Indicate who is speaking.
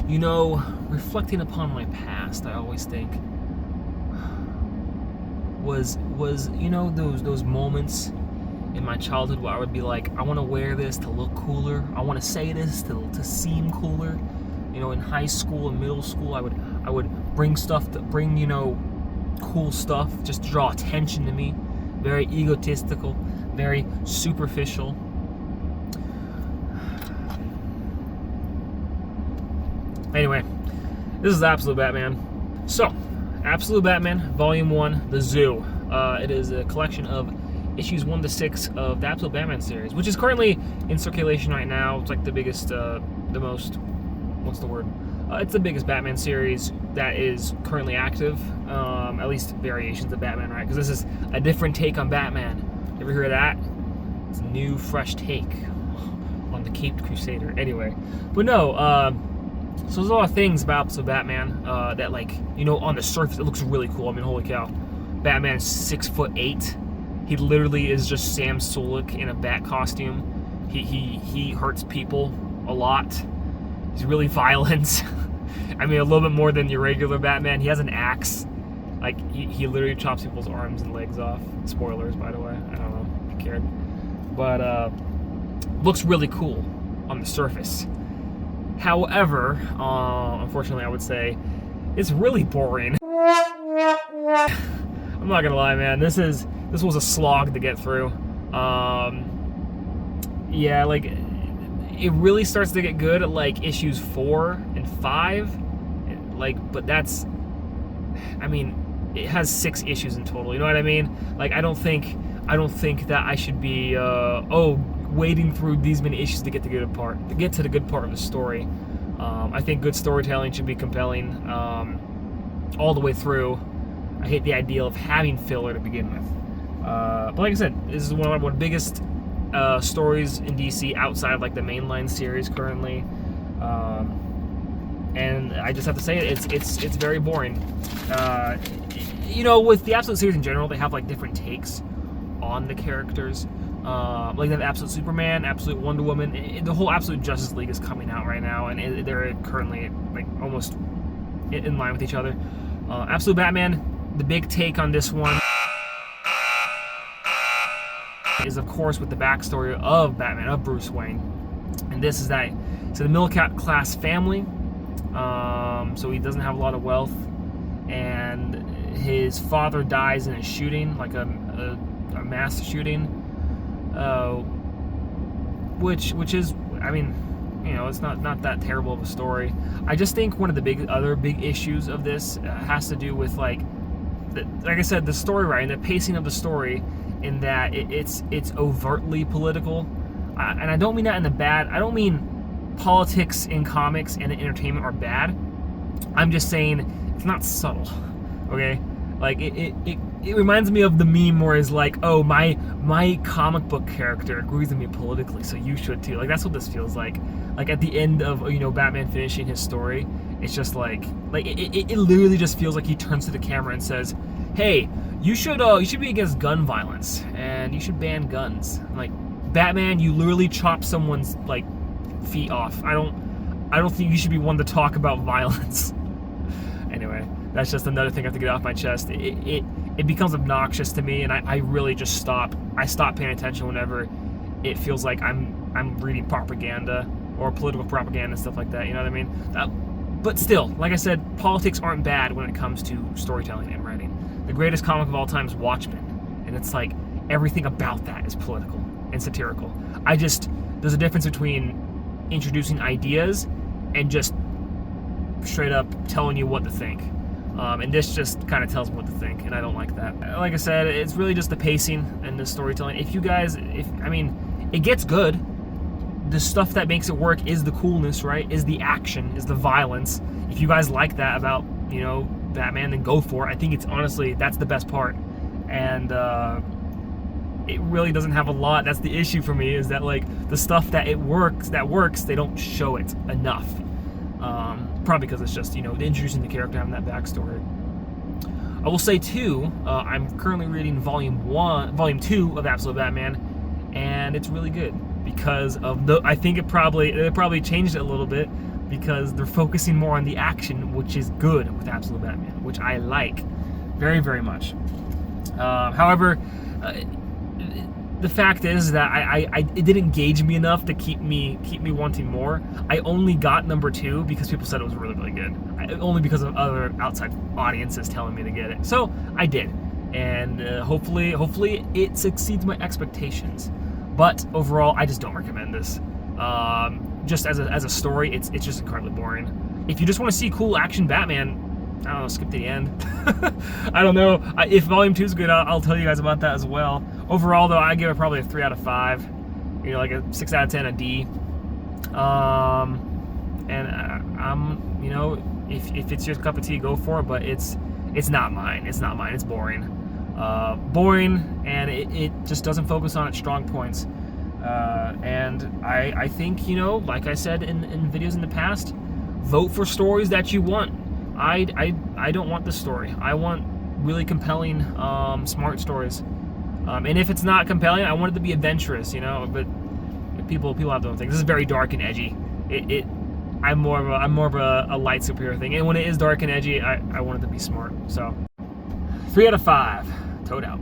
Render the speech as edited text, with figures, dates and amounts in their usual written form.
Speaker 1: You know, reflecting upon my past, I always think was those moments in my childhood where I would be like, I want to wear this to look cooler. I want to say this to seem cooler. In high school and middle school, I would bring cool stuff just to draw attention to me. Very egotistical, very superficial. Anyway, this is Absolute Batman. So, Absolute Batman, Volume 1, The Zoo. It is a collection of issues 1 to 6 of the Absolute Batman series, which is currently in circulation right now. It's like the biggest, it's the biggest Batman series that is currently active. At least variations of Batman, right? Because this is a different take on Batman. You ever hear of that? It's a new, fresh take on the Caped Crusader. Anyway, but no, so there's a lot of things about Absolute Batman that, on the surface, it looks really cool. I mean, holy cow. Batman is 6'8". He literally is just Sam Solik in a bat costume. He hurts people a lot. He's really violent. I mean, a little bit more than your regular Batman. He has an axe. He literally chops people's arms and legs off. Spoilers, by the way. I don't know if you cared. But, looks really cool on the surface. However, unfortunately, I would say it's really boring. I'm not gonna lie, man. This was a slog to get through. It really starts to get good at issues 4 and 5. But that's, I mean, it has 6 issues in total. You know what I mean? I don't think that I should be wading through these many issues to get to the good part of the story. I think good storytelling should be compelling all the way through. I hate the idea of having filler to begin with. But like I said, this is one of the biggest stories in DC outside of the mainline series currently. And I just have to say it's very boring. With the Absolute series in general, they have different takes on the characters. They have Absolute Superman, Absolute Wonder Woman. The whole Absolute Justice League is coming out right now, and they're currently almost in line with each other. Absolute Batman, the big take on this one is, of course, with the backstory of Batman, of Bruce Wayne. And this is that it's a middle class family, so he doesn't have a lot of wealth, and his father dies in a shooting, a mass shooting, which is, I mean, it's not that terrible of a story. I just think one of the other big issues of this has to do with like I said, the story writing, the pacing of the story, in that it's overtly political, and I don't mean that in the bad. I don't mean politics in comics and in entertainment are bad. I'm just saying it's not subtle. Okay, it reminds me of the meme where it's oh, my comic book character agrees with me politically, so you should too. That's what this feels like. At the end of Batman finishing his story, it's just it literally just feels like he turns to the camera and says, "Hey, you should be against gun violence, and you should ban guns." Batman, you literally chop someone's feet off. I don't think you should be one to talk about violence. Anyway, that's just another thing I have to get off my chest. It becomes obnoxious to me, and I really just stop. I stop paying attention whenever it feels like I'm reading propaganda or political propaganda and stuff like that. You know what I mean? But still, like I said, politics aren't bad when it comes to storytelling and writing. The greatest comic of all time is Watchmen, and it's everything about that is political and satirical. There's a difference between introducing ideas and just straight up telling you what to think. And this just kind of tells me what to think, and I don't like that. Like I said, it's really just the pacing and the storytelling. It gets good. The stuff that makes it work is the coolness, right? Is the action, is the violence. If you guys like that about, Batman, then go for it. I think it's honestly, that's the best part. And it really doesn't have a lot. That's the issue for me, is that the stuff that works, they don't show it enough. Probably because it's just, introducing the character, having that backstory. I will say too, I'm currently reading Volume 2 of Absolute Batman, and it's really good because of I think it probably changed it a little bit, because they're focusing more on the action, which is good with Absolute Batman, which I like very, very much. However, the fact is that it didn't engage me enough to keep me wanting more. I only got number 2 because people said it was really, really good. Only because of other outside audiences telling me to get it. So I did, and hopefully it succeeds my expectations. But overall, I just don't recommend this. Just as a story, it's just incredibly boring. If you just want to see cool action Batman, I don't know, skip to the end. I don't know. If Volume 2 is good, I'll tell you guys about that as well. Overall, though, I give it probably a 3 out of 5. You know, like a 6 out of 10, a D. And you know, if it's your cup of tea, go for it. But it's not mine. It's not mine. It's boring. Boring, and it just doesn't focus on its strong points. And I think, you know, like I said in videos in the past, vote for stories that you want. I don't want this story. I want really compelling, smart stories. And if it's not compelling, I want it to be adventurous, you know. But people have their own things. This is very dark and edgy. I'm more of a light superhero thing. And when it is dark and edgy, I want it to be smart. So 3 out of 5. Toad out.